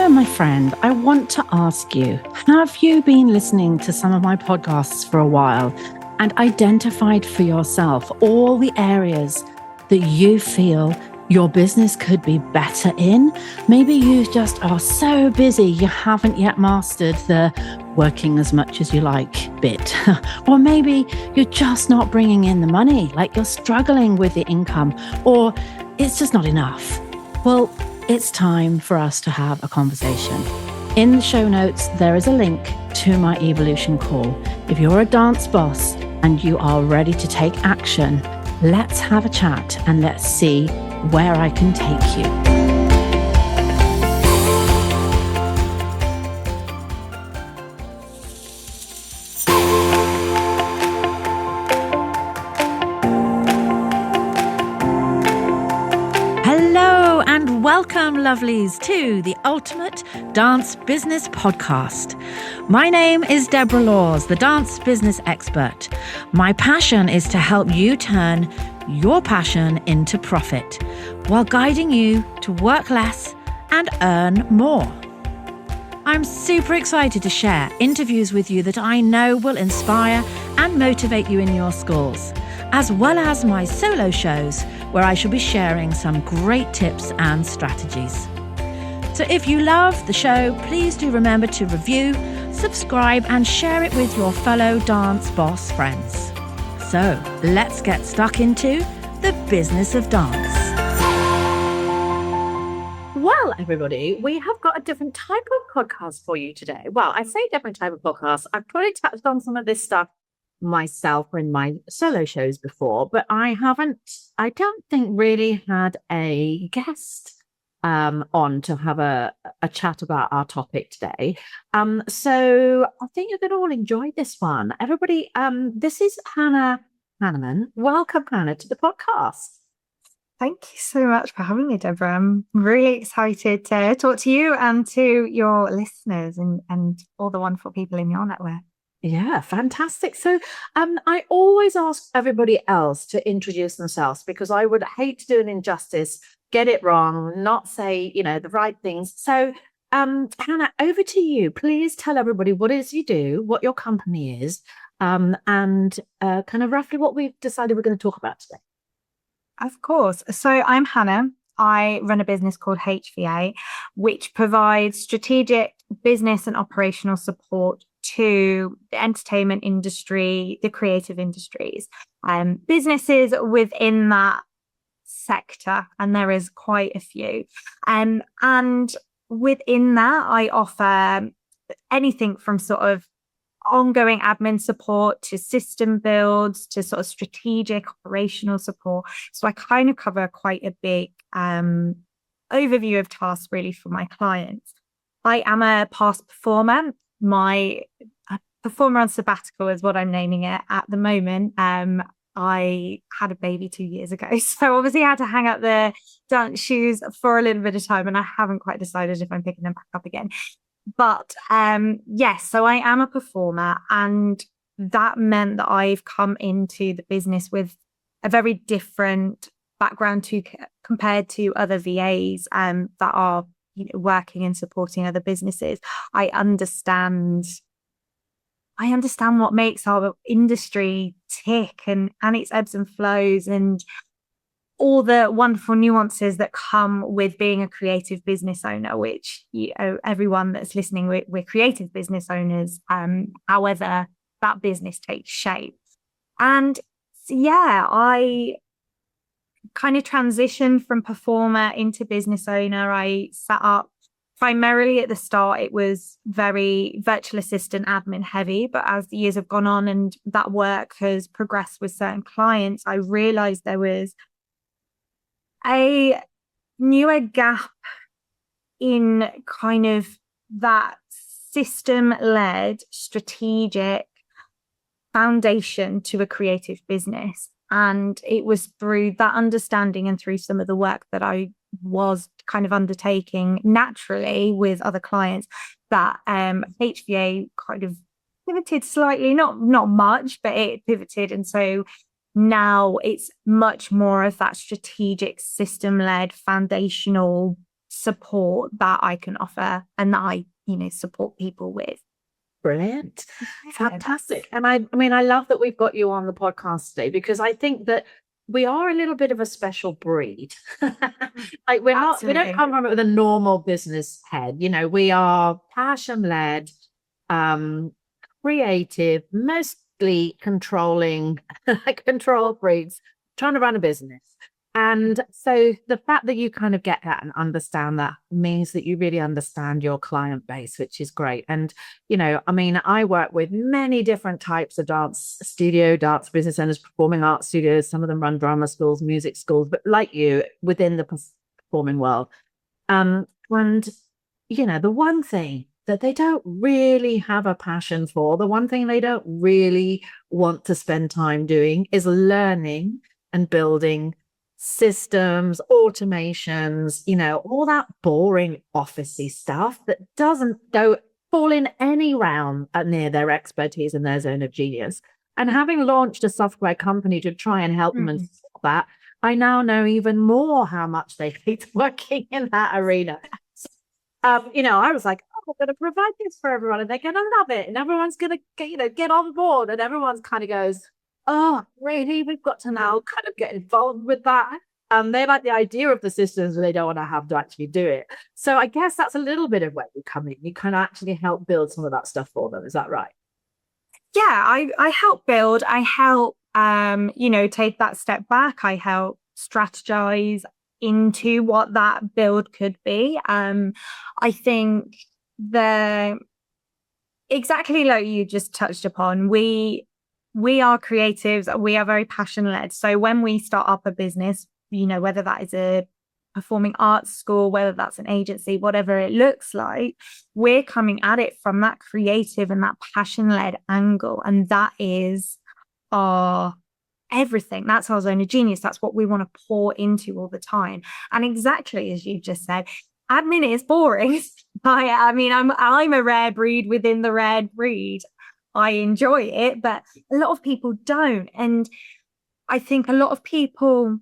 So, my friend, I want to ask you, have you been listening to some of my podcasts for a while and identified for yourself all the areas that you feel your business could be better in? Maybe you just are so busy you haven't yet mastered the working as much as you like bit. Or maybe you're just not bringing in the money, like you're struggling with the income, or it's just not enough. Well, it's time for us to have a conversation. In the show notes, there is a link to my evolution call. If you're a dance boss and you are ready to take action, let's have a chat and let's see where I can take you. Hello and welcome, lovelies, to the Ultimate Dance Business Podcast. My name is Deborah Laws, the dance business expert. My passion is to help you turn your passion into profit while guiding you to work less and earn more. I'm super excited to share interviews with you that I know will inspire and motivate you in your schools, as well as my solo shows where I shall be sharing some great tips and strategies. So if you love the show, please do remember to review, subscribe, and share it with your fellow dance boss friends. So let's get stuck into the business of dance. Well, everybody, we have got a different type of podcast for you today. Well, I say different type of podcast. I've probably touched on some of this stuff myself or in my solo shows before, but I don't think really had a guest on to have a chat about our topic today. So I think you're going to all enjoy this one. Everybody, this is Hannah Hannon. Welcome, Hannah, to the podcast. Thank you so much for having me, Deborah. I'm really excited to talk to you and to your listeners and all the wonderful people in your network. Yeah, fantastic. So I always ask everybody else to introduce themselves because I would hate to do an injustice, get it wrong, not say, the right things. So Hannah, over to you. Please tell everybody what it is you do, what your company is, and kind of roughly what we've decided we're going to talk about today. Of course. So I'm Hannah. I run a business called HVA, which provides strategic business and operational support to the entertainment industry, the creative industries, businesses within that sector. And there is quite a few. And within that, I offer anything from sort of ongoing admin support to system builds to sort of strategic operational support. So I kind of cover quite a big overview of tasks really for my clients. I am a past performer. My performer on sabbatical is what I'm naming it at the moment. I had a baby 2 years ago, so obviously I had to hang up the dance shoes for a little bit of time, and I haven't quite decided if I'm picking them back up again. But yes, so I am a performer, and that meant that I've come into the business with a very different background compared to other VAs that are working and supporting other businesses. I understand what makes our industry tick and its ebbs and flows and all the wonderful nuances that come with being a creative business owner, which, everyone that's listening, we're creative business owners, however that business takes shape. And yeah, I kind of transitioned from performer into business owner. I set up primarily at the start, it was very virtual assistant admin heavy, but as the years have gone on and that work has progressed with certain clients, I realized there was a newer gap in kind of that system-led strategic foundation to a creative business. And it was through that understanding and through some of the work that I was kind of undertaking naturally with other clients that HVA kind of pivoted slightly, not much, but it pivoted. And so now it's much more of that strategic system-led foundational support that I can offer and that I, support people with. Brilliant. Yeah. Fantastic. And I mean, I love that we've got you on the podcast today, because I think that we are a little bit of a special breed. Like we don't come from it with a normal business head. We are passion led, creative, mostly controlling, control freaks, trying to run a business. And so the fact that you kind of get that and understand that means that you really understand your client base, which is great. And, I mean, I work with many different types of dance business owners, performing arts studios. Some of them run drama schools, music schools, but like you, within the performing world. And, the one thing that they don't really have a passion for, the one thing they don't really want to spend time doing is learning and building systems, automations, all that boring officey stuff that doesn't fall in any realm near their expertise and their zone of genius. And having launched a software company to try and help them and that, I now know even more how much they hate working in that arena. I was like, oh, we're going to provide this for everyone and they're going to love it and everyone's going to get on board, and everyone's kind of goes, oh, really? We've got to now kind of get involved with that. They like the idea of the systems, but they don't want to have to actually do it. So I guess that's a little bit of where you come in. You kind of actually help build some of that stuff for them. Is that right? Yeah, I help build. I help, take that step back. I help strategize into what that build could be. I think exactly like you just touched upon, we are creatives, we are very passion led. So when we start up a business, whether that is a performing arts school, whether that's an agency, whatever it looks like, we're coming at it from that creative and that passion led angle. And that is our everything. That's our zone of genius. That's what we want to pour into all the time. And exactly as you just said, admin is boring. I mean, I'm a rare breed within the rare breed. I enjoy it, but a lot of people don't. And I think a lot of people,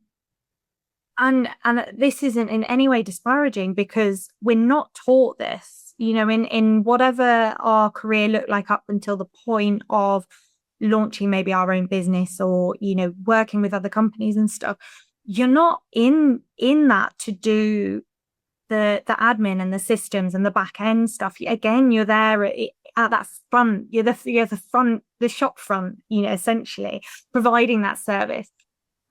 and this isn't in any way disparaging, because we're not taught this, in whatever our career looked like up until the point of launching maybe our own business or, working with other companies and stuff. You're not in that to do the admin and the systems and the back end stuff. Again, you're there at that front. You're the front, the shop front, essentially providing that service.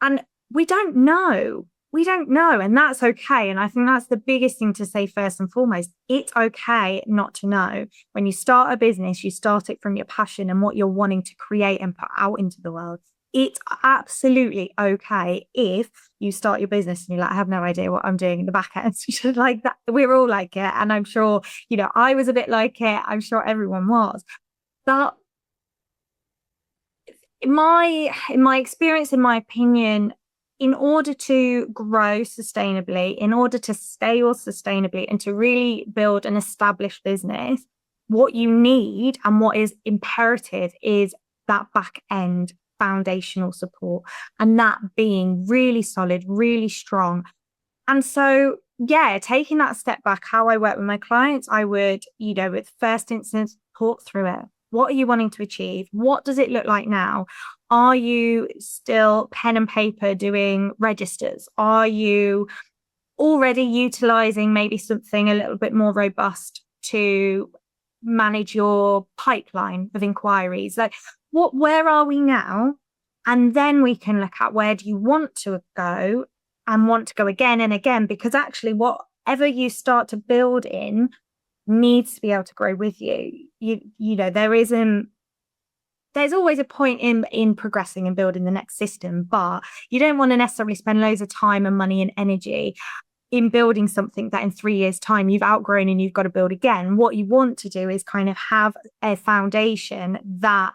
And we don't know. And that's okay. And I think that's the biggest thing to say first and foremost. It's okay not to know. When you start a business, you start it from your passion and what you're wanting to create and put out into the world. It's absolutely okay if you start your business and you're like, I have no idea what I'm doing in the back end. Like that, we're all like it. And I'm sure, I was a bit like it. I'm sure everyone was. But in my experience, in my opinion, in order to grow sustainably, in order to scale sustainably and to really build an established business, what you need and what is imperative is that back end foundational support, and that being really solid, really strong. And so, yeah, taking that step back, how I work with my clients, I would, with first instance, talk through it. What are you wanting to achieve? What does it look like now? Are you still pen and paper doing registers? Are you already utilizing maybe something a little bit more robust to manage your pipeline of inquiries? Like, where are we now? And then we can look at, where do you want to go and want to go again and again? Because actually, whatever you start to build in needs to be able to grow with you. There's always a point in progressing and building the next system, but you don't want to necessarily spend loads of time and money and energy in building something that in 3 years' time you've outgrown and you've got to build again. What you want to do is kind of have a foundation that,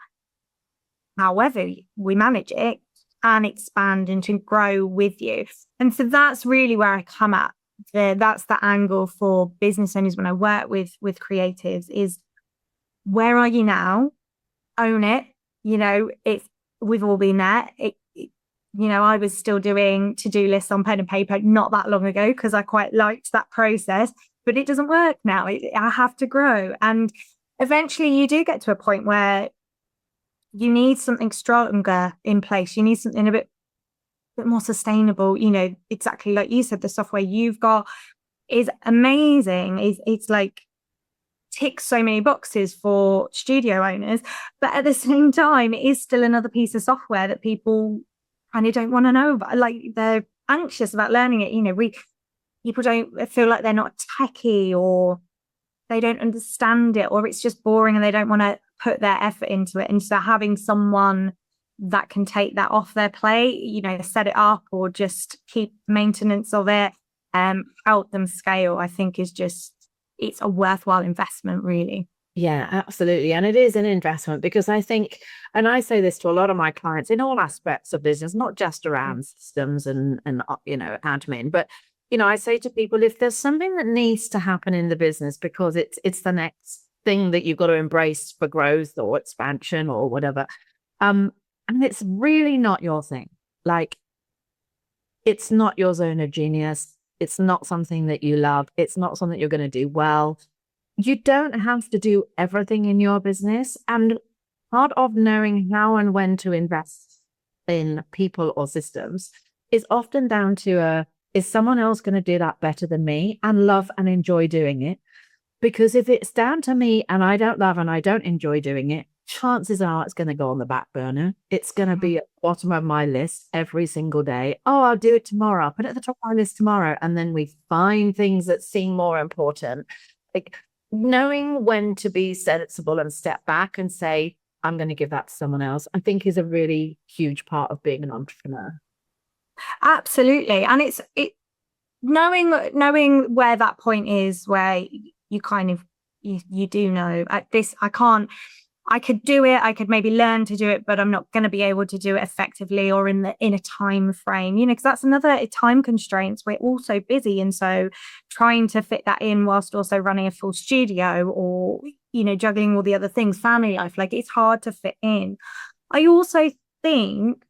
however we manage it, can expand and to grow with you. And so that's really where I come at. That's the angle for business owners when I work with creatives is, where are you now? Own it. We've all been there. I was still doing to-do lists on pen and paper not that long ago because I quite liked that process, but it doesn't work now. I have to grow. And eventually you do get to a point where you need something stronger in place. You need something a bit more sustainable. Exactly like you said, the software you've got is amazing. It's like ticks so many boxes for studio owners, but at the same time, it is still another piece of software that people kind of don't want to know about. Like they're anxious about learning it. People don't feel like they're not techie, or they don't understand it, or it's just boring and they don't want to put their effort into it. And so having someone that can take that off their plate, set it up or just keep maintenance of it, help them scale, I think it's a worthwhile investment, really. Yeah, absolutely. And it is an investment because I think, and I say this to a lot of my clients in all aspects of business, not just around systems and admin, but I say to people, if there's something that needs to happen in the business because it's the next thing that you've got to embrace for growth or expansion or whatever, and it's really not your thing, like it's not your zone of genius, it's not something that you love, it's not something you're going to do well. You don't have to do everything in your business. And part of knowing how and when to invest in people or systems is often down to is someone else going to do that better than me and love and enjoy doing it? Because if it's down to me and I don't love and I don't enjoy doing it, chances are it's going to go on the back burner. It's going to be at the bottom of my list every single day. Oh, I'll do it tomorrow. I'll put it at the top of my list tomorrow. And then we find things that seem more important. Like knowing when to be sensible and step back and say, I'm going to give that to someone else, I think is a really huge part of being an entrepreneur. Absolutely. And it's knowing where that point is where you kind of you do know at this, I could do it, I could maybe learn to do it, but I'm not going to be able to do it effectively or in a time frame, because that's another time constraints. We're all so busy, and so trying to fit that in whilst also running a full studio or juggling all the other things, family life, like it's hard to fit in. I also think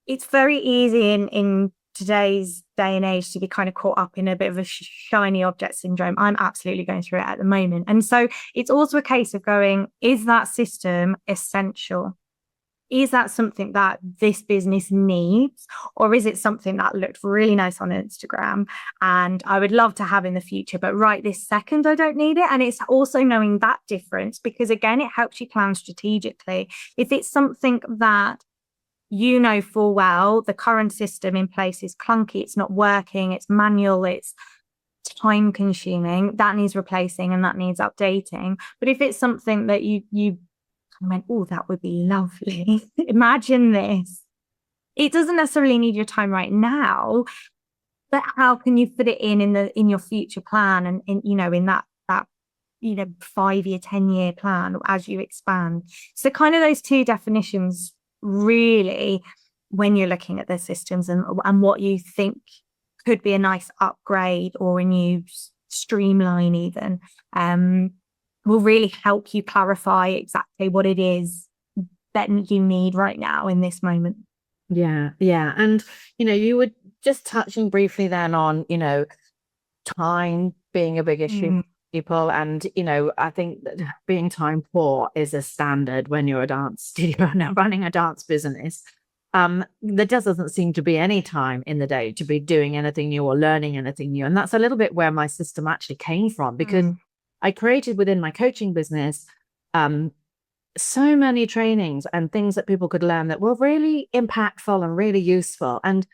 it's very easy in today's day and age to be kind of caught up in a bit of a shiny object syndrome. I'm absolutely going through it at the moment. And so it's also a case of going, is that system essential? Is that something that this business needs? Or is it something that looked really nice on Instagram and I would love to have in the future, but right this second, I don't need it? And it's also knowing that difference, because again, it helps you plan strategically. If it's something that full well the current system in place is clunky, it's not working, it's manual, it's time consuming, that needs replacing and that needs updating. But if it's something that you went, oh, that would be lovely, imagine this, it doesn't necessarily need your time right now, but how can you fit it in your future plan and in that 5-year 10-year plan as you expand? So kind of those two definitions really, when you're looking at the systems and what you think could be a nice upgrade or a new streamline even, will really help you clarify exactly what it is that you need right now in this moment. Yeah. And you were just touching briefly then on time being a big issue for people, and I think that being time poor is a standard when you're a dance studio now running a dance business. There just doesn't seem to be any time in the day to be doing anything new or learning anything new, and that's a little bit where my system actually came from, because I created within my coaching business so many trainings and things that people could learn that were really impactful and really useful. And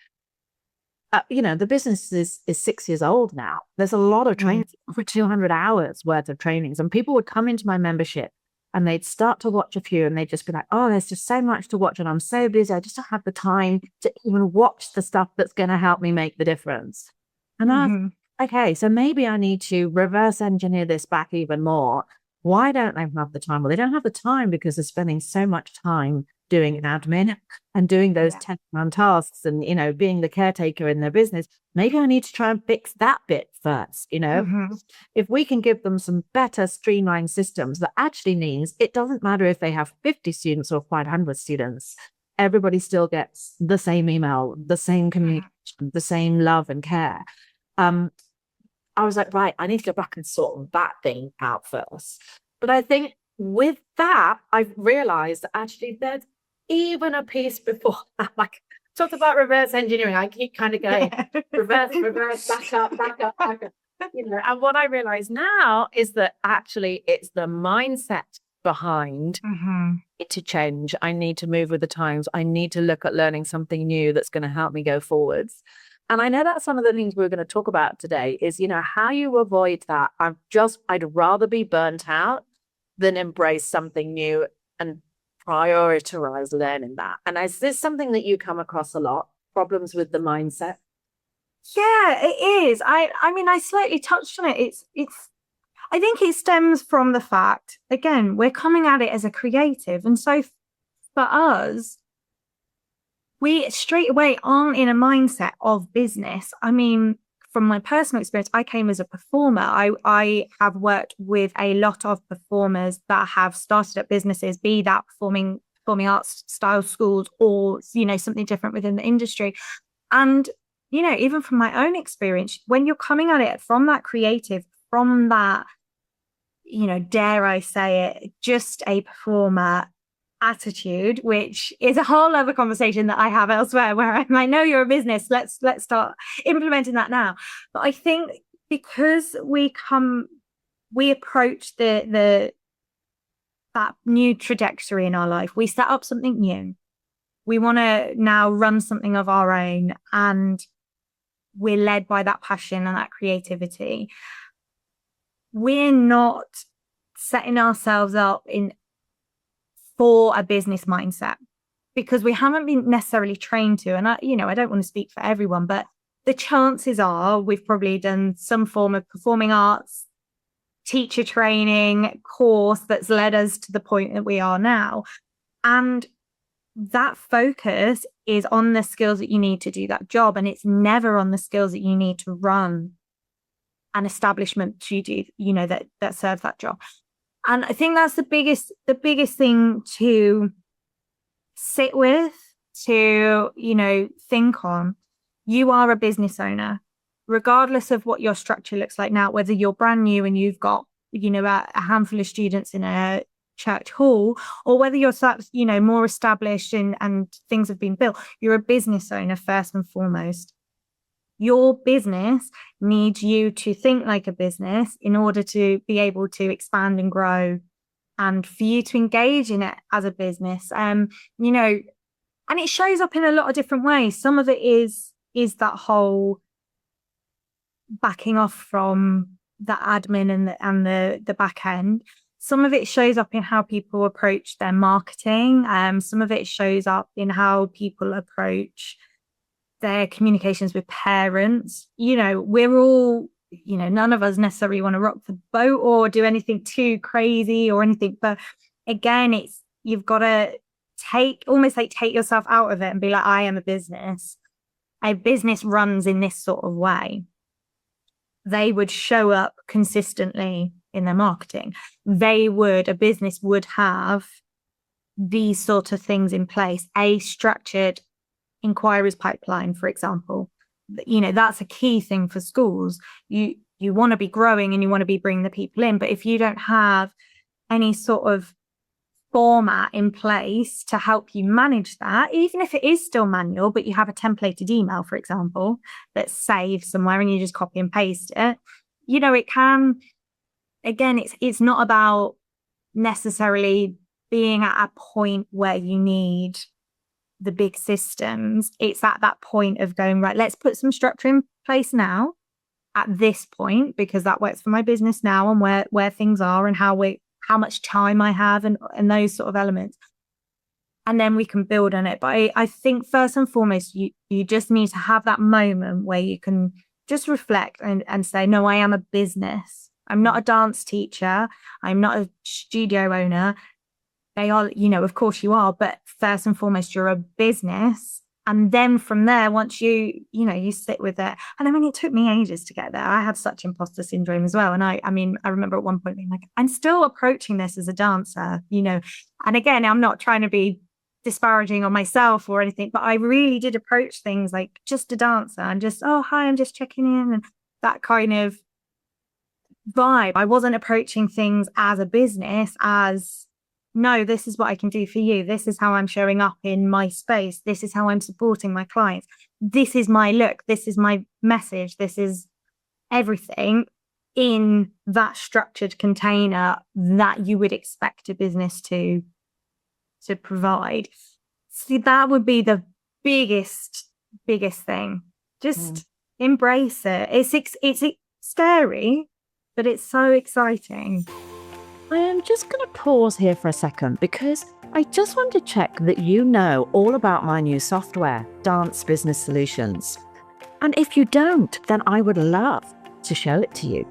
the business is 6 years old now. There's a lot of trainings, over 200 hours worth of trainings. And people would come into my membership and they'd start to watch a few and they'd just be like, oh, there's just so much to watch and I'm so busy. I just don't have the time to even watch the stuff that's going to help me make the difference. And I was, okay, so maybe I need to reverse engineer this back even more. Why don't they have the time? Well, they don't have the time because they're spending so much time doing admin and doing those 10-man tasks and, being the caretaker in their business. Maybe I need to try and fix that bit first, If we can give them some better streamlined systems, that actually means it doesn't matter if they have 50 students or 500 students. everybody still gets the same email, the same communication, the same love and care. I was like, right, I need to go back and sort that thing out first. But I think with that, I've realized that actually there's even a piece before that, like talk about reverse engineering. I keep kind of going reverse, back up. And what I realize now is that actually it's the mindset behind it to change. I need to move with the times. I need to look at learning something new that's going to help me go forwards. And I know that's some of the things we're going to talk about today is, how you avoid that. I'd rather be burnt out than embrace something new and prioritize learning that. And is this something that you come across a lot? Problems with the mindset? Yeah, it is. I mean, I slightly touched on it. I think it stems from the fact, again, we're coming at it as a creative. And so for us, we straight away aren't in a mindset of business. I mean, from my personal experience, I came as a performer. I have worked with a lot of performers that have started up businesses, be that performing arts style schools or, something different within the industry. And, even from my own experience, when you're coming at it from that creative, from that, dare I say it, just a performer attitude, which is a whole other conversation that I have elsewhere where I'm like, no, you're a business. Let's start implementing that now. But I think because we approach that new trajectory in our life, we set up something new. We want to now run something of our own, and we're led by that passion and that creativity. We're not setting ourselves up for a business mindset because we haven't been necessarily trained to. And I don't want to speak for everyone, but the chances are we've probably done some form of performing arts, teacher training course that's led us to the point that we are now. And that focus is on the skills that you need to do that job. And it's never on the skills that you need to run an establishment to do, that serves that job. And I think that's the biggest thing to sit with, to, think on. You are a business owner, regardless of what your structure looks like now, whether you're brand new and you've got, a handful of students in a church hall, or whether you're, more established and things have been built, you're a business owner first and foremost. Your business needs you to think like a business in order to be able to expand and grow, and for you to engage in it as a business. And it shows up in a lot of different ways. Some of it is that whole backing off from the admin and the back end. Some of it shows up in how people approach their marketing. Some of it shows up in how people approach their communications with parents. We're all, none of us necessarily want to rock the boat or do anything too crazy or anything. But again, you've got to take yourself out of it and be like, I am a business. A business runs in this sort of way. They would show up consistently in their marketing. A business would have these sort of things in place, a structured enquiries pipeline, for example. That's a key thing for schools. You want to be growing and you want to be bringing the people in, but if you don't have any sort of format in place to help you manage that, even if it is still manual, but you have a templated email, for example, that's saved somewhere and you just copy and paste it, it can, again, it's not about necessarily being at a point where you need the big systems. It's at that point of going, right, let's put some structure in place now at this point, because that works for my business now and where things are and how much time I have and those sort of elements. And then we can build on it. But I think first and foremost, you just need to have that moment where you can just reflect and say, no, I am a business. I'm not a dance teacher. I'm not a studio owner. They are, of course you are, but first and foremost, you're a business. And then from there, once you sit with it. And I mean, it took me ages to get there. I had such imposter syndrome as well. And I remember at one point being like, I'm still approaching this as a dancer, And again, I'm not trying to be disparaging on myself or anything, but I really did approach things like just a dancer and just, oh, hi, I'm just checking in, and that kind of vibe. I wasn't approaching things as a business, as no, this is what I can do for you. This is how I'm showing up in my space. This is how I'm supporting my clients. This is my look. This is my message. This is everything in that structured container that you would expect a business to provide. See, that would be the biggest thing. Just embrace it. It's scary, but it's so exciting. I am just going to pause here for a second because I just want to check that you know all about my new software, Dance Business Solutions. And if you don't, then I would love to show it to you.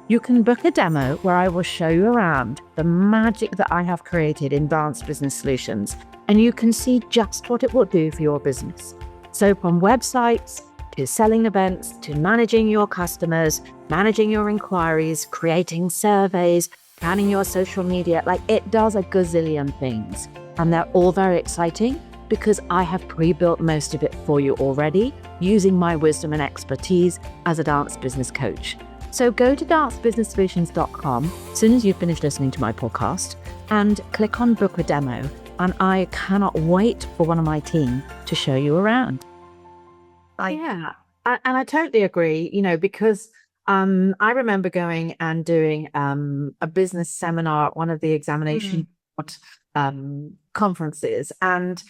You can book a demo where I will show you around the magic that I have created in Dance Business Solutions, and you can see just what it will do for your business. So from websites to selling events to managing your customers, managing your inquiries, creating surveys, planning your social media, like it does a gazillion things. And they're all very exciting because I have pre-built most of it for you already using my wisdom and expertise as a dance business coach. So go to dancebusinesssolutions.com as soon as you've finished listening to my podcast and click on book a demo. And I cannot wait for one of my team to show you around. Yeah, and I totally agree, because I remember going and doing a business seminar at one of the examination conferences, and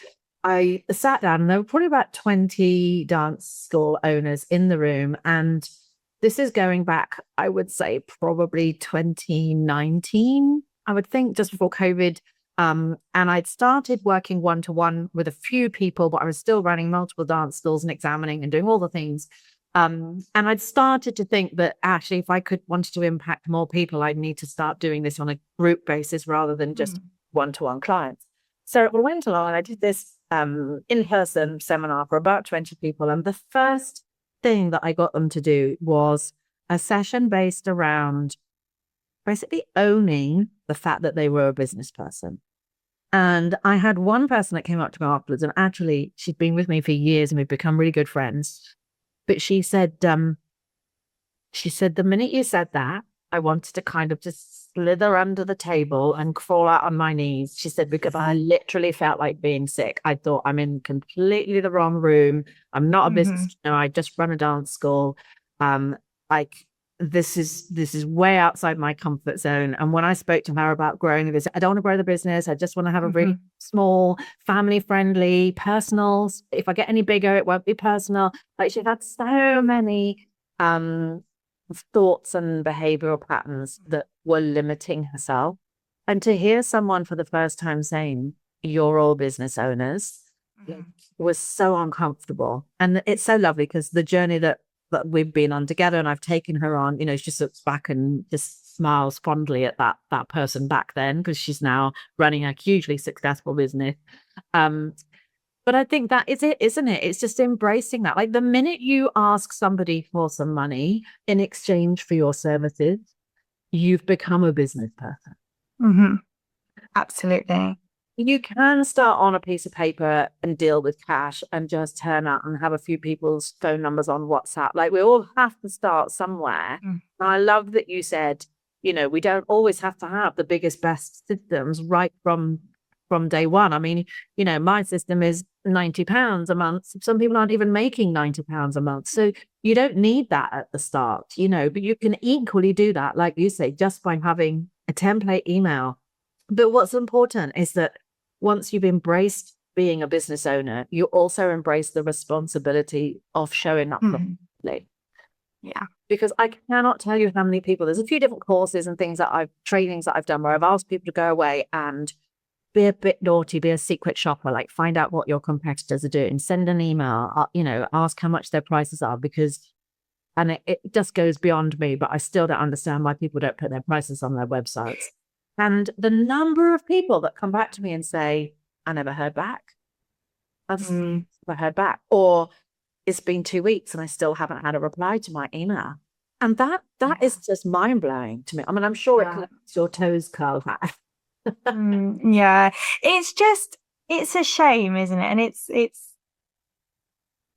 I sat down and there were probably about 20 dance school owners in the room. And this is going back, I would say, probably 2019, I would think, just before COVID. And I'd started working one-to-one with a few people, but I was still running multiple dance schools and examining and doing all the things. And I'd started to think that actually, if I wanted to impact more people, I'd need to start doing this on a group basis rather than just one-to-one clients. So I went along and I did this in-person seminar for about 20 people. And the first thing that I got them to do was a session based around basically owning the fact that they were a business person. And I had one person that came up to me afterwards, and actually she'd been with me for years and we'd become really good friends. But she said, the minute you said that, I wanted to kind of just slither under the table and crawl out on my knees. She said, because I literally felt like being sick. I thought I'm in completely the wrong room. I'm not a business, I just run a dance school. This is way outside my comfort zone. And when I spoke to her about growing the business, I don't want to grow the business. I just want to have a really small, family-friendly, personal. If I get any bigger, it won't be personal. Like, she had so many thoughts and behavioral patterns that were limiting herself. And to hear someone for the first time saying, "You're all business owners," was so uncomfortable. And it's so lovely because the journey that we've been on together, and I've taken her on, she just looks back and just smiles fondly at that person back then, because she's now running a hugely successful business. But I think that is it, isn't it? It's just embracing that. Like, the minute you ask somebody for some money in exchange for your services, you've become a business person. Absolutely. You can start on a piece of paper and deal with cash and just turn up and have a few people's phone numbers on WhatsApp. Like, we all have to start somewhere. And I love that you said, we don't always have to have the biggest, best systems right from day one. I mean, my system is £90 a month. Some people aren't even making £90 a month. So you don't need that at the start, but you can equally do that, like you say, just by having a template email. But what's important is that once you've embraced being a business owner, you also embrace the responsibility of showing up properly. Yeah. Because I cannot tell you how many people, there's a few different courses and trainings that I've done where I've asked people to go away and be a bit naughty, be a secret shopper, like find out what your competitors are doing, send an email, ask how much their prices are, and it just goes beyond me, but I still don't understand why people don't put their prices on their websites. And the number of people that come back to me and say, "I never heard back. I've never heard back." Or, "It's been 2 weeks and I still haven't had a reply to my email." And that is just mind-blowing to me. I mean, I'm sure it makes your toes curl back. Yeah. It's it's a shame, isn't it? And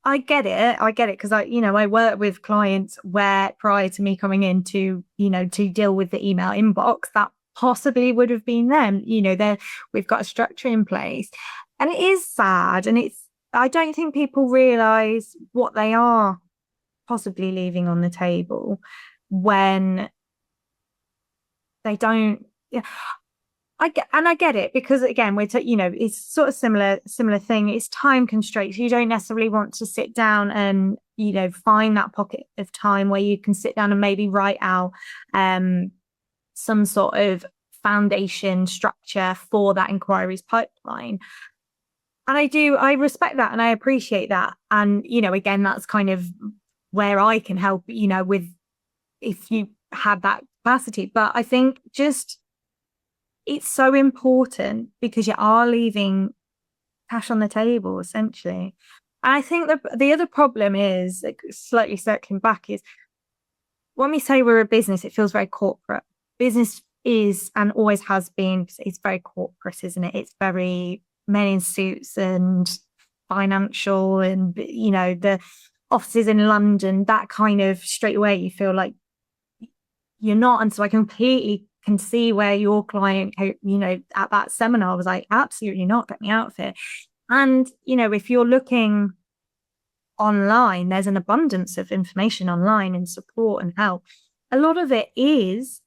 I get it. I get it because I work with clients where prior to me coming in to, to deal with the email inbox, that possibly would have been them. We've got a structure in place, and it is sad. And I don't think people realize what they are possibly leaving on the table when they don't. Yeah, I get it because again it's sort of similar thing. It's time constraints. You don't necessarily want to sit down and find that pocket of time where you can sit down and maybe write out some sort of foundation structure for that inquiries pipeline. And I respect that and I appreciate that. And again, that's kind of where I can help with if you have that capacity. But I think just it's so important because you are leaving cash on the table, essentially. And I think the other problem is, like, slightly circling back, is when we say we're a business, it feels very corporate. Business is and always has been, it's very corporate, isn't it? It's very men in suits and financial and, the offices in London, that kind of straight away you feel like you're not. And so I completely can see where your client, at that seminar was like, absolutely not, get me out of here. And, if you're looking online, there's an abundance of information online and support and help. A lot of it is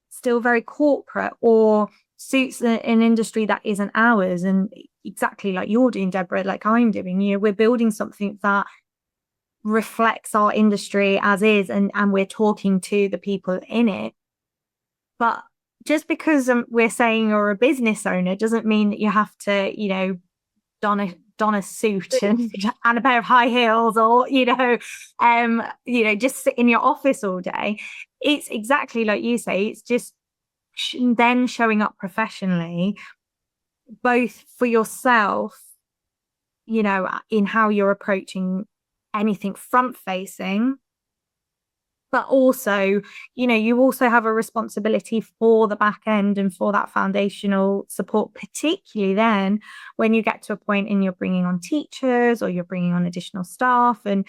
still very corporate or suits an industry that isn't ours. And exactly like you're doing, Deborah, like I'm doing, we're building something that reflects our industry as is, and we're talking to the people in it. But just because we're saying you're a business owner doesn't mean that you have to, don a suit and a pair of high heels, or just sit in your office all day. It's exactly like you say. It's just then showing up professionally, both for yourself, in how you're approaching anything front facing, but also, you also have a responsibility for the back end and for that foundational support, particularly then when you get to a point and you're bringing on teachers or you're bringing on additional staff. And,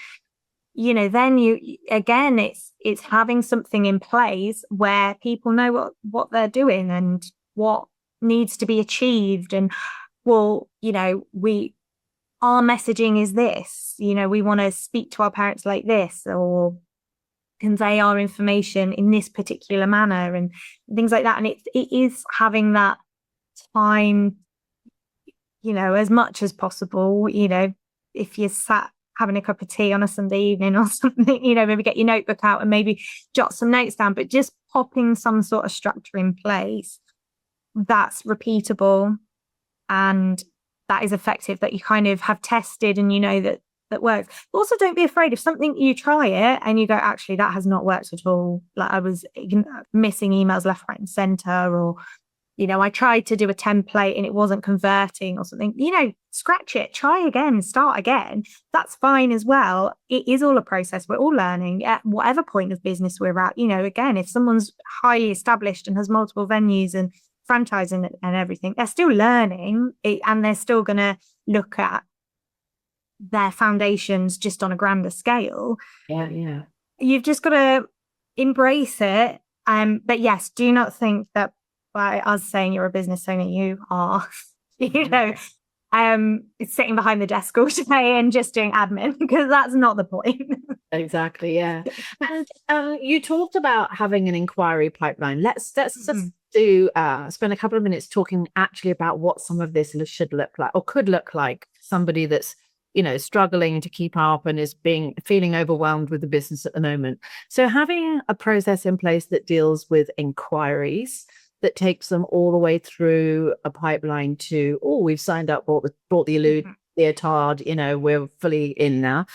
then it's having something in place where people know what they're doing and what needs to be achieved. And, well, our messaging is this, we want to speak to our parents like this, or convey our information in this particular manner, and things like that. And it is having that time, as much as possible, if you're sat having a cup of tea on a Sunday evening or something, maybe get your notebook out and maybe jot some notes down, but just popping some sort of structure in place that's repeatable and that is effective, that you kind of have tested and that works. But also, don't be afraid if something you try it and you go, actually, that has not worked at all. Like I was missing emails left, right, and center, or I tried to do a template and it wasn't converting or something. Scratch it, try again, start again. That's fine as well. It is all a process. We're all learning at whatever point of business we're at. Again, if someone's highly established and has multiple venues and franchising and everything, they're still learning and they're still going to look at their foundations just on a grander scale. Yeah. You've just got to embrace it. But yes, do not think that by us saying you're a business owner, you are, sitting behind the desk all day and just doing admin, because that's not the point. Exactly. Yeah. And you talked about having an inquiry pipeline. Let's just do spend a couple of minutes talking actually about what some of this should look like or could look like. Somebody that's struggling to keep up and is feeling overwhelmed with the business at the moment. So having a process in place that deals with inquiries, that takes them all the way through a pipeline to, we've signed up, bought the leotard, we're fully in now.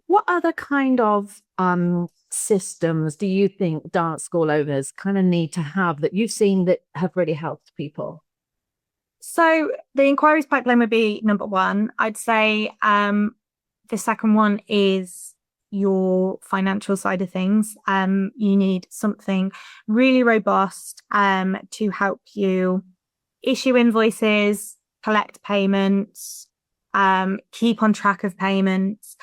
What other kind of systems do you think dance school owners kind of need to have that you've seen that have really helped people? So the inquiries pipeline would be number one. I'd say the second one is your financial side of things. You need something really robust to help you issue invoices, collect payments, keep on track of payments.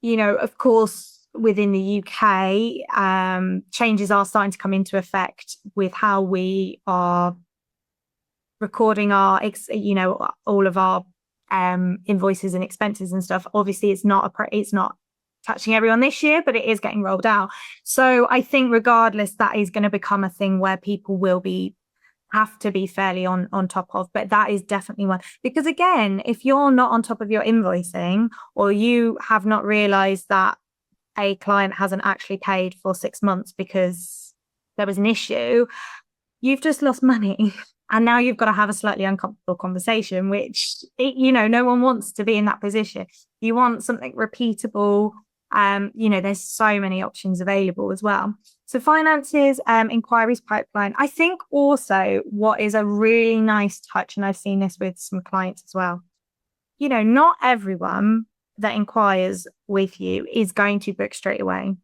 Of course, within the UK, changes are starting to come into effect with how we are recording our, all of our invoices and expenses and stuff. Obviously, it's not touching everyone this year, but it is getting rolled out. So I think regardless, that is going to become a thing where people will have to be fairly on top of. But that is definitely one, because again, if you're not on top of your invoicing, or you have not realized that a client hasn't actually paid for 6 months because there was an issue, you've just lost money. And now you've got to have a slightly uncomfortable conversation, which, no one wants to be in that position. You want something repeatable. There's so many options available as well. So finances, enquiries, pipeline. I think also what is a really nice touch, and I've seen this with some clients as well, not everyone that inquires with you is going to book straight away,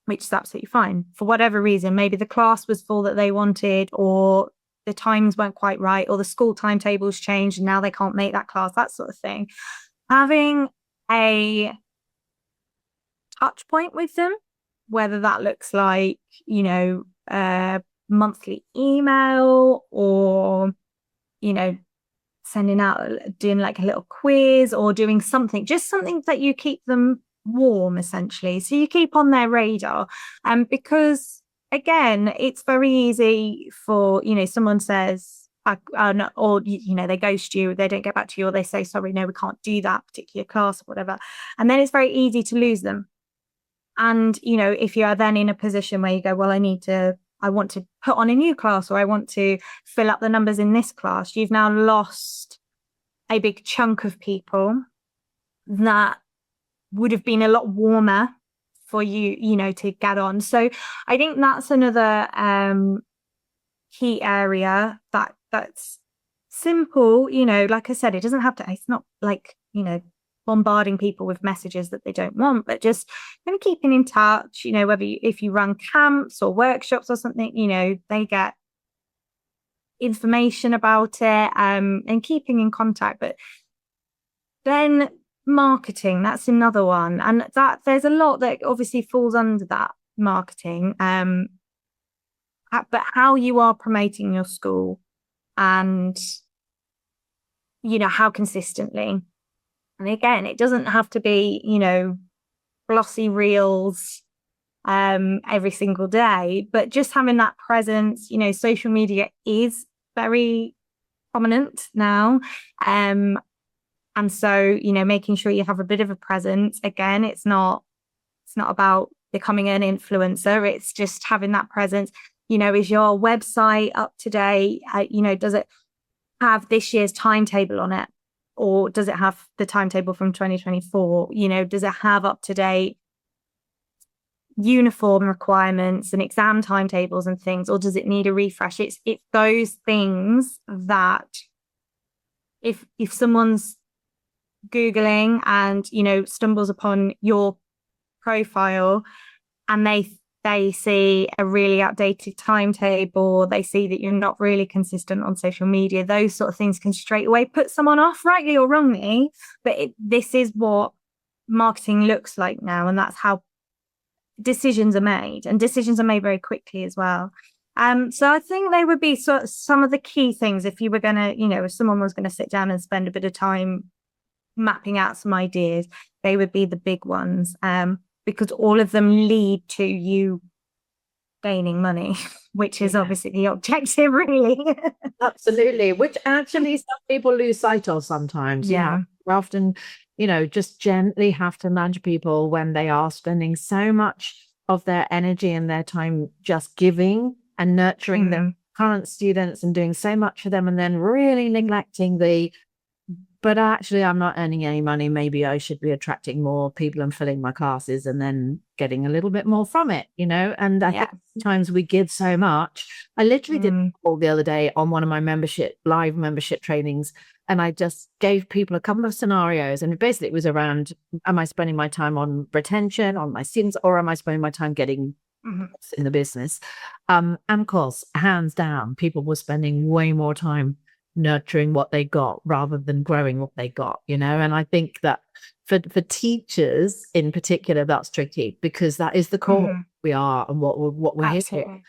which is absolutely fine. For whatever reason, maybe the class was full that they wanted, or the times weren't quite right, or the school timetables changed and now they can't make that class, that sort of thing. Having a touch point with them, whether that looks like, a monthly email, or, sending out, doing like a little quiz, or doing something that you keep them warm, essentially. So you keep on their radar. Because again, it's very easy for, someone says, no, or, they ghost you, they don't get back to you, or they say, sorry, no, we can't do that particular class or whatever. And then it's very easy to lose them. And, if you are then in a position where you go, well, I want to put on a new class, or I want to fill up the numbers in this class, you've now lost a big chunk of people that would have been a lot warmer for you, to get on. So I think that's another key area that's simple, like I said, it doesn't have to, it's not like, bombarding people with messages that they don't want, but just kind of keeping in touch, if you run camps or workshops or something, they get information about it, and keeping in contact. But then marketing, that's another one, and that there's a lot that obviously falls under that marketing, but how you are promoting your school, and how consistently. And again, it doesn't have to be, glossy reels every single day, but just having that presence. Social media is very prominent now. And so, making sure you have a bit of a presence. Again, it's not about becoming an influencer. It's just having that presence. Is your website up to date? Does it have this year's timetable on it? Or does it have the timetable from 2024? Does it have up-to-date uniform requirements and exam timetables and things? Or does it need a refresh? It's those things that if someone's Googling and, stumbles upon your profile, and they see a really outdated timetable, they see that you're not really consistent on social media, those sort of things can straight away put someone off, rightly or wrongly. But this is what marketing looks like now, and that's how decisions are made, and decisions are made very quickly as well. So I think they would be some of the key things if you were going to, if someone was going to sit down and spend a bit of time mapping out some ideas, they would be the big ones. Because all of them lead to you gaining money, which is obviously the objective, really. Absolutely, which actually some people lose sight of sometimes. Yeah. We often, just gently have to nudge people when they are spending so much of their energy and their time just giving and nurturing their current students and doing so much for them, and then really neglecting but actually, I'm not earning any money. Maybe I should be attracting more people and filling my classes and then getting a little bit more from it, And I think sometimes we give so much. I literally did a call the other day on one of my live membership trainings, and I just gave people a couple of scenarios. And basically it was around, am I spending my time on retention, on my students, or am I spending my time getting in the business? And of course, hands down, people were spending way more time nurturing what they got rather than growing what they got, you know. And I think that for teachers in particular, that's tricky because that is the core we are and what we're here for.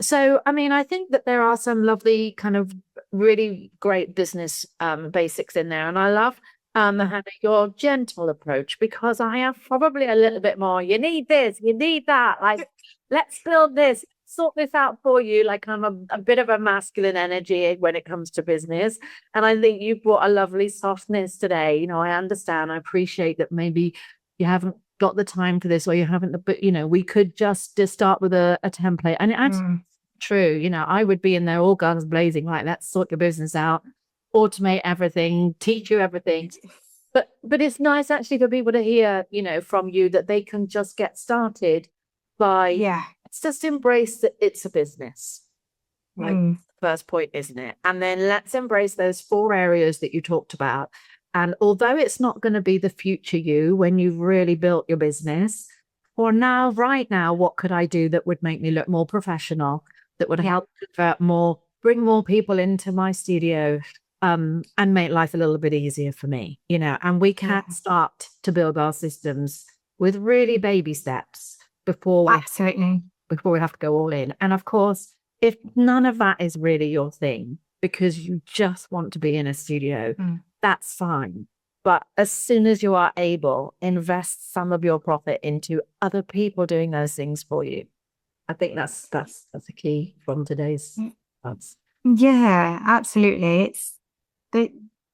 So I mean, I think that there are some lovely kind of really great business basics in there, and I love Hannah, your gentle approach, because I am probably a little bit more, you need this, you need that, like let's build this, sort this out for you. Like I'm a bit of a masculine energy when it comes to business, and I think you brought a lovely softness today. You know, I understand, I appreciate that maybe you haven't got the time for this, or you haven't, but you know, we could just start with a template, and it's true. You know, I would be in there all guns blazing, like let's sort your business out, automate everything, teach you everything. But it's nice actually for people to hear, you know, from you that they can just get started by let's just embrace that it's a business. Like the first point, isn't it? And then let's embrace those 4 areas that you talked about. And although it's not going to be the future you when you've really built your business, or now, right now, what could I do that would make me look more professional, that would help convert more, bring more people into my studio, and make life a little bit easier for me, you know. And we can start to build our systems with really baby steps before we have to go all in. And of course, if none of that is really your thing because you just want to be in a studio, that's fine. But as soon as you are able, invest some of your profit into other people doing those things for you. I think that's a key from today's ads. Yeah, absolutely.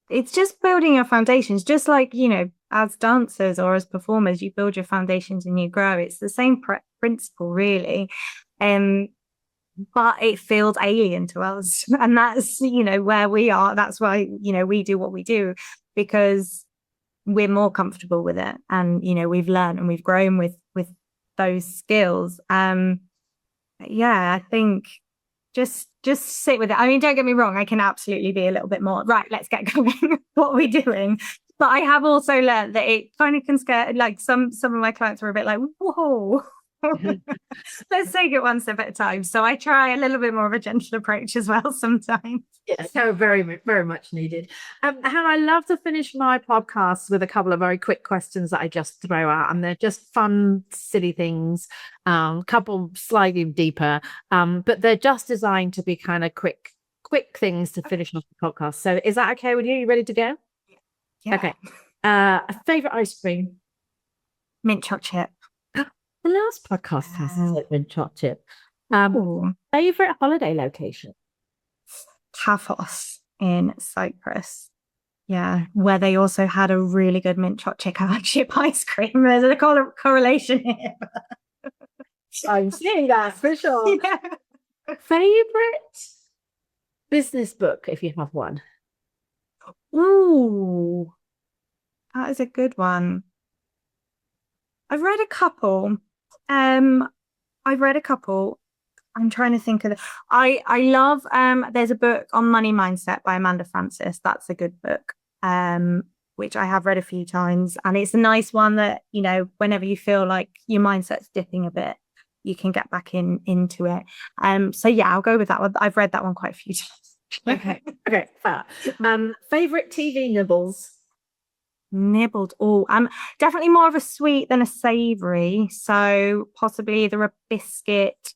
It's just building your foundations, just like, you know, as dancers or as performers, you build your foundations and you grow. It's the same principle, really. But it feels alien to us. And that's, you know, where we are. That's why, you know, we do what we do, because we're more comfortable with it. And, you know, we've learned and we've grown with those skills. Yeah, I think just sit with it. I mean, don't get me wrong, I can absolutely be a little bit more, right, let's get going. What are we doing? But I have also learned that it kind of can scare, like some of my clients were a bit like, whoa. Let's take it one step at a time. So I try a little bit more of a gentle approach as well sometimes. Yeah, so very, very much needed. Hannah, I love to finish my podcast with a couple of very quick questions that I just throw out, and they're just fun, silly things, couple slightly deeper, but they're just designed to be kind of quick things to finish off the podcast. So is that okay with you? You ready to go? Yeah. Okay. A favorite ice cream? Mint chocolate chip. The last podcast has like mint chocolate chip. Favorite holiday location? Paphos in Cyprus. Yeah, where they also had a really good mint chocolate chip ice cream. There's a correlation here. I'm seeing that for sure. Yeah. Favorite business book, if you have one? Ooh, that is a good one. I've read a couple. I'm trying to think of it. I love there's a book on money mindset by Amanda Francis. That's a good book. Which I have read a few times, and it's a nice one that, you know, whenever you feel like your mindset's dipping a bit, you can get back into it. So yeah, I'll go with that one. I've read that one quite a few times. Okay, fair. Favorite TV nibbles? Nibbled. Oh, I'm definitely more of a sweet than a savory. So possibly either a biscuit,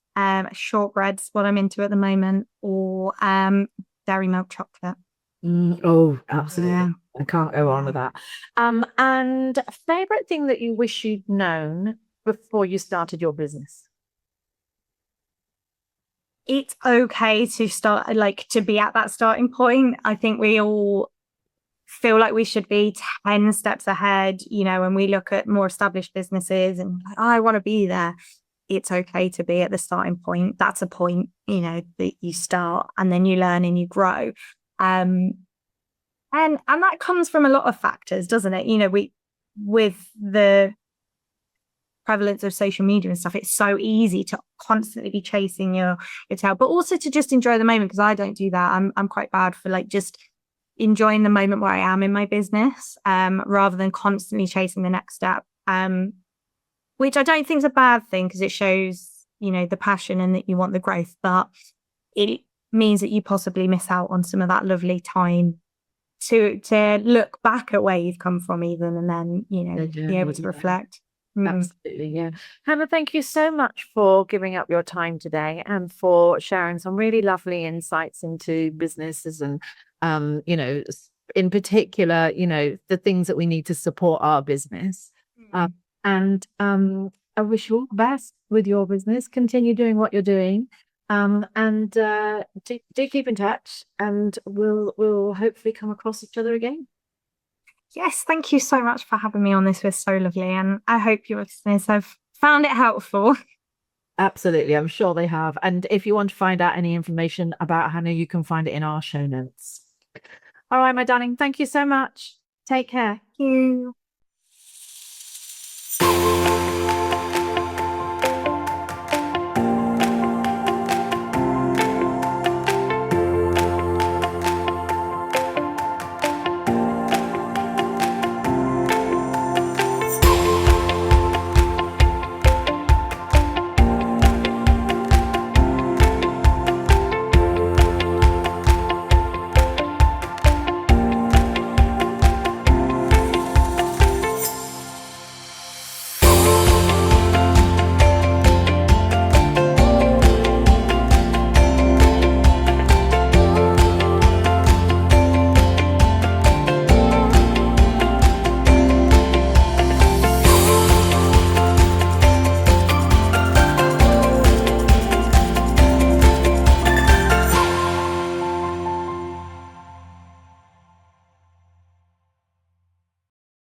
shortbread's what I'm into at the moment, or dairy milk chocolate. Oh, absolutely. Yeah. I can't go on with that. And favorite thing that you wish you'd known before you started your business? It's okay to start, like, to be at that starting point. I think we all feel like we should be 10 steps ahead, you know, when we look at more established businesses and like, oh, I want to be there. It's okay to be at the starting point. That's a point, you know, that you start and then you learn and you grow. And that comes from a lot of factors, doesn't it? You know, with the prevalence of social media and stuff, it's so easy to constantly be chasing your tail, but also to just enjoy the moment, because I don't do that. I'm quite bad for like just enjoying the moment where I am in my business, rather than constantly chasing the next step, which I don't think is a bad thing, because it shows, you know, the passion and that you want the growth. But means that you possibly miss out on some of that lovely time to look back at where you've come from even, and then, be able to reflect. Absolutely, yeah. Hannah, thank you so much for giving up your time today and for sharing some really lovely insights into businesses and, in particular, the things that we need to support our business. And I wish you all the best with your business. Continue doing what you're doing. And do keep in touch, and we'll hopefully come across each other again. Yes, thank you so much for having me on. This was so lovely, and I hope your listeners have found it helpful. Absolutely, I'm sure they have. And if you want to find out any information about Hannah, you can find it in our show notes. All right, my darling, thank you so much. Take care. Thank you.